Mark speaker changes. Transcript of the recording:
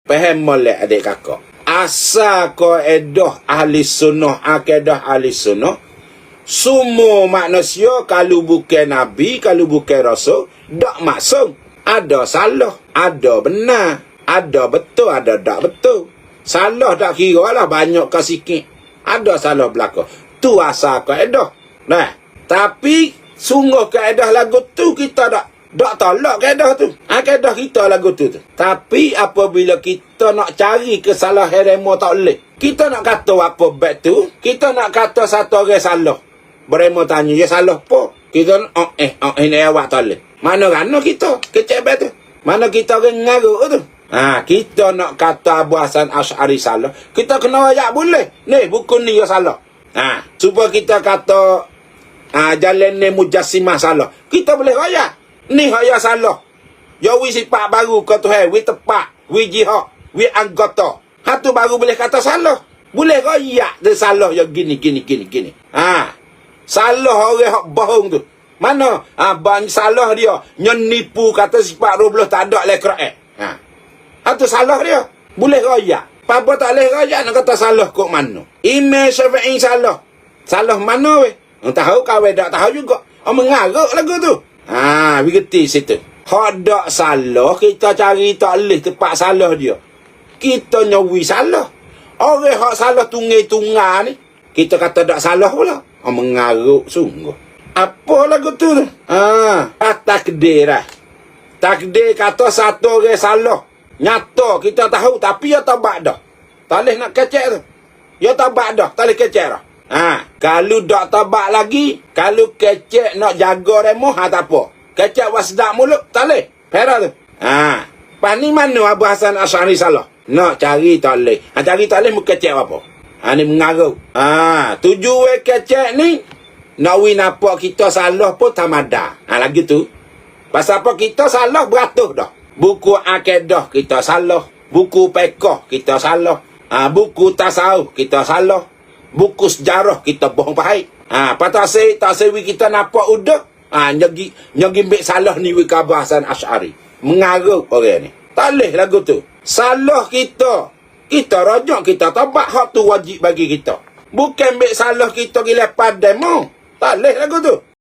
Speaker 1: Faham molek adik kakak. Asal kaedah ahli sunnah, akidah ahli sunnah, semua manusia kalau bukan Nabi, kalau bukan Rasul, tak maksum. Ada salah, ada benar, ada betul, ada tak betul. Salah tak kira lah banyak ke sikit. Ada salah belaka. Tu asal kaedah. Nah, tapi sungguh kaedah lagu tu kita tak tolak kaedah tu. Kaedah kita lagu tu. Tapi apabila kita nak cari kesalahan remo tak boleh. Kita nak kata apa baik tu, kita nak kata satu orang salah. Beremo tanya, ya salah apa? Kita ini awak tak boleh. Mana-mana kita kecek baik tu. Mana kita orang ngaruk tu. Kita nak kata Abu Hasan Asy'ari salah, kita kena ayat boleh. Ni buku ni ya salah. Supaya kita kata jalan ni Mujassimah salah, kita boleh ayat. Ni haya salah. Ya wi sifat baru ke Tuhan, wi tepat, wi jihad, wi anggota. Hatu baru boleh kata salah. Boleh ayat dia salah ya gini. Salah orang hak bohong tu. Mana? Salah dia nipu kata sifat 20 tak ada lekrak. Itu salah dia. Boleh raya. Apa tak boleh raya nak kata salah kok mana? Imam Syafi'i salah. Salah mana weh? Tahu kau tak tahu juga. Mengaruk lagu tu. Begitu situ. Hak tak salah kita cari tak boleh tepat salah dia. Kita nyawi salah. Orang hak salah tunggal ni kita kata tak salah pula. Mengaruk sungguh. Apa lagu tu? Takdir lah. Takdir kata satu orang salah. Nyata kita tahu tapi ya tabak dah. Tak boleh nak kecek tu. Ya tabak dah, tak boleh kecek dah. Kalau tak tabak lagi, kalau kecek nak jaga remo, tak apa. Kecek wasdak mulut, tak boleh. Pera tu. Pas ni mana Abu Hasan Asy'ari salah? Nak cari tak boleh. Cari tak boleh, kecek apa? Ni mengarut. Tujuan kecek ni, nak nampak kita salah pun tamada. Lagi tu. Pasal apa kita salah beratus dah. Buku akidah kita salah. Buku fiqh kita salah. Buku tasawuf kita salah. Buku sejarah kita bohong pahit. Patasai kita nampak udah. Nyagi mbek salah ni wi Abu Hasan Asy'ari. Mengarut orang ni. Tak boleh lagu tu. Salah kita. Kita rajak, kita tabak. Hak tu wajib bagi kita. Bukan mbek salah kita gila padai mu. Tak boleh lagu tu.